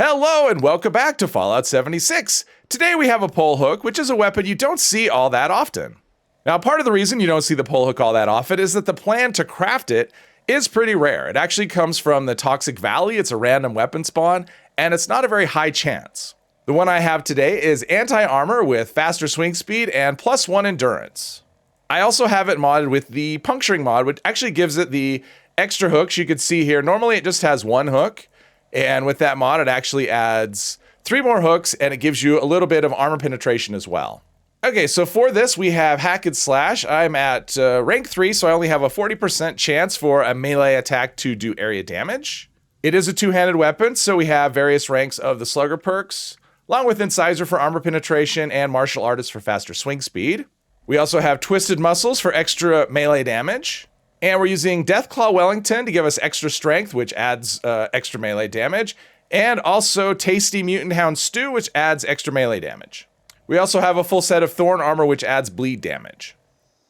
Hello and welcome back to Fallout 76. Today we have a pole hook, which is a weapon you don't see all that often. Now, part of the reason you don't see the pole hook all that often is that the plan to craft it is pretty rare. It actually comes from the Toxic Valley. It's a random weapon spawn, and it's not a very high chance. The one I have today is anti-armor with faster swing speed and +1 endurance. I also have it modded with the puncturing mod, which actually gives it the extra hooks you can see here. Normally it just has one hook. And with that mod, it actually adds 3 more hooks, and it gives you a little bit of armor penetration as well. Okay, so for this, we have Hack and Slash. I'm at rank 3, so I only have a 40% chance for a melee attack to do area damage. It is a two-handed weapon, so we have various ranks of the Slugger perks, along with Incisor for armor penetration and Martial Artist for faster swing speed. We also have Twisted Muscles for extra melee damage. And we're using Deathclaw Wellington to give us extra strength, which adds extra melee damage. And also Tasty Mutant Hound Stew, which adds extra melee damage. We also have a full set of Thorn Armor, which adds bleed damage.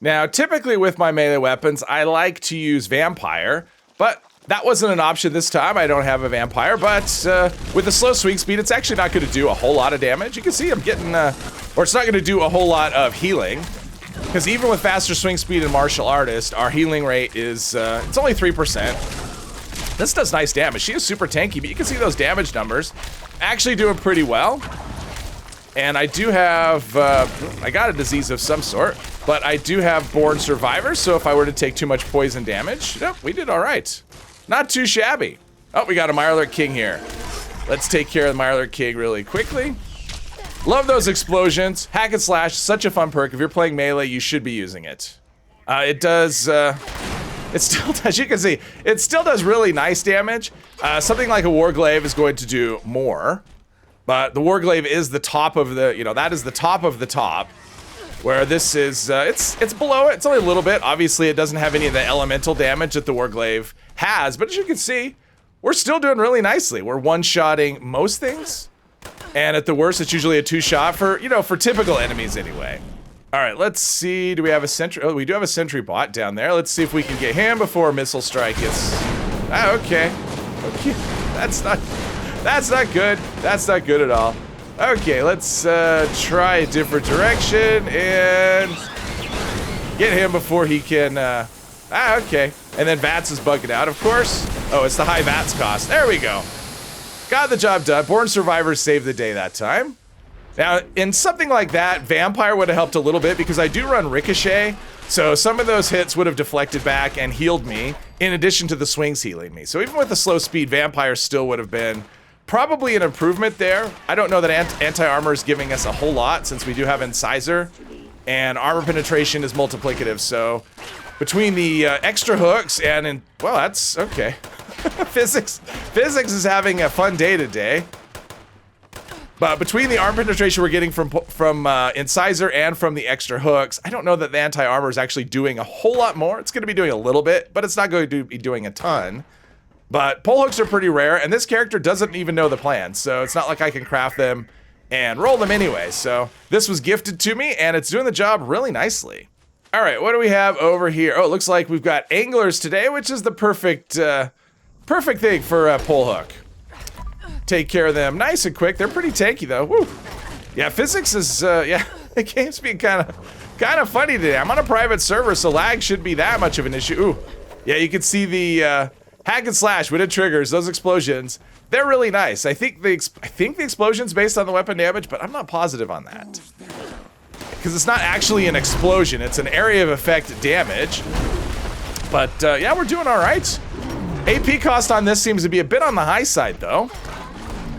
Now, typically with my melee weapons, I like to use Vampire, but that wasn't an option this time. I don't have a Vampire, but with the slow swing speed, it's actually not going to do a whole lot of damage. You can see I'm getting, or it's not going to do a whole lot of healing. Because even with faster swing speed and martial artist, our healing rate is, it's only 3%. This does nice damage. She is super tanky, but you can see those damage numbers actually doing pretty well. And I do have, I got a disease of some sort, but I do have Born Survivor, so if I were to take too much poison damage, yep, we did all right. Not too shabby. Oh, we got a Mirelurk King here. Let's take care of the Mirelurk King really quickly. Love those explosions. Hack and Slash, such a fun perk. If you're playing melee, you should be using it. It does, it still does, you can see, it still does really nice damage. Something like a Warglaive is going to do more, but the Warglaive is the top of the, that is the top of the top, where this is, it's below it. It's only a little bit. Obviously, it doesn't have any of the elemental damage that the Warglaive has, but as you can see, we're still doing really nicely. We're one-shotting most things. And at the worst, it's usually a 2-shot for, for typical enemies anyway. All right, let's see. Do we have a sentry? Oh, we do have a sentry bot down there. Let's see if we can get him before Missile Strike is... okay. Okay, that's not good. That's not good at all. Okay, let's try a different direction and get him before he can... okay. And then VATS is bugging out, of course. Oh, it's the high VATS cost. There we go. Got the job done. Born Survivor saved the day that time. Now, in something like that, Vampire would have helped a little bit because I do run Ricochet, so some of those hits would have deflected back and healed me, in addition to the swings healing me. So even with the slow speed, Vampire still would have been probably an improvement there. I don't know that anti-armor is giving us a whole lot since we do have Incisor, and armor penetration is multiplicative, so between the extra hooks and, well, that's okay. Physics is having a fun day today. But between the arm penetration we're getting from Incisor and from the extra hooks, I don't know that the anti-armor is actually doing a whole lot more. It's going to be doing a little bit, but it's not going to be doing a ton. But pole hooks are pretty rare, and this character doesn't even know the plan, so it's not like I can craft them and roll them anyway. So this was gifted to me, and it's doing the job really nicely. All right, what do we have over here? Oh, it looks like we've got anglers today, which is the perfect thing for a pole hook. Take care of them nice and quick. They're pretty tanky though. Woo. Yeah, physics is yeah, the game's being kind of funny today. I'm on a private server, so lag shouldn't be that much of an issue. Ooh. Yeah, you can see the Hack and Slash when it triggers those explosions. They're really nice. I think the explosion's based on the weapon damage, but I'm not positive on that. Because it's not actually an explosion, it's an area of effect damage. But yeah, we're doing all right. AP cost on this seems to be a bit on the high side though.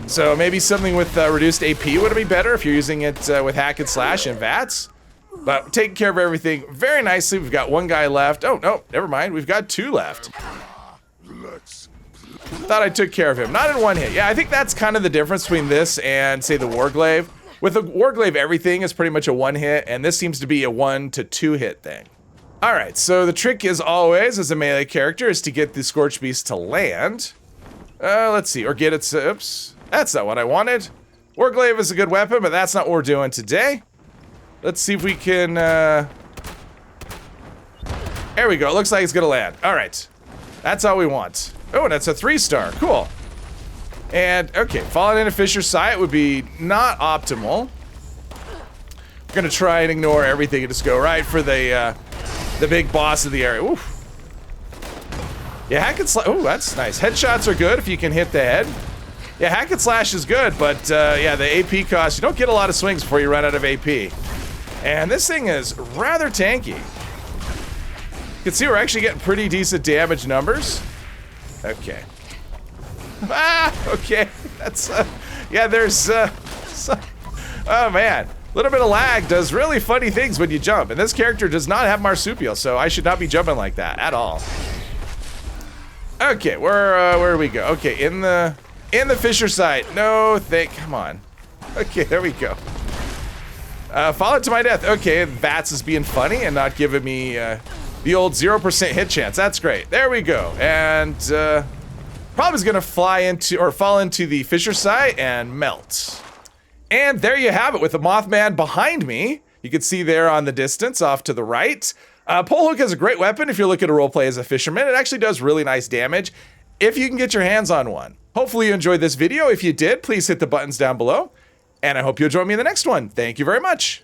So maybe something with reduced AP would be better if you're using it with Hack and Slash and VATS. But taking care of everything very nicely. We've got one guy left. Oh, no, never mind. We've got 2 left. Thought I took care of him. Not in one hit. Yeah, I think that's kind of the difference between this and, say, the Warglaive. With the Warglaive, everything is pretty much a 1 hit, and this seems to be a 1 to 2 hit thing. All right, so the trick is always, as a melee character, is to get the Scorch Beast to land. Let's see, or get its, oops, that's not what I wanted. Warglaive is a good weapon, but that's not what we're doing today. Let's see if we can, there we go, it looks like it's gonna land. All right, that's all we want. Oh, that's a 3-star, cool. And, okay, falling into Fisher's sight would be not optimal. We're gonna try and ignore everything and just go right for the big boss of the area. Oof. Yeah, hack and slash. Ooh, that's nice. Headshots are good if you can hit the head. Yeah, hack and slash is good, but yeah, the AP cost, you don't get a lot of swings before you run out of AP. And this thing is rather tanky. You can see we're actually getting pretty decent damage numbers. Okay. Ah, okay. That's, yeah, there's, oh man. A little bit of lag does really funny things when you jump, and this character does not have marsupial, so I should not be jumping like that at all. Okay, where do we go? Okay, in the Fisher sight. No, come on. Okay, there we go. Fall to my death. Okay, Bats is being funny and not giving me the old 0% hit chance. That's great. There we go. And probably gonna fall into the Fisher sight and melt. And there you have it with the Mothman behind me. You can see there on the distance off to the right. Polehook is a great weapon if you're looking to roleplay as a fisherman. It actually does really nice damage if you can get your hands on one. Hopefully you enjoyed this video. If you did, please hit the buttons down below. And I hope you'll join me in the next one. Thank you very much.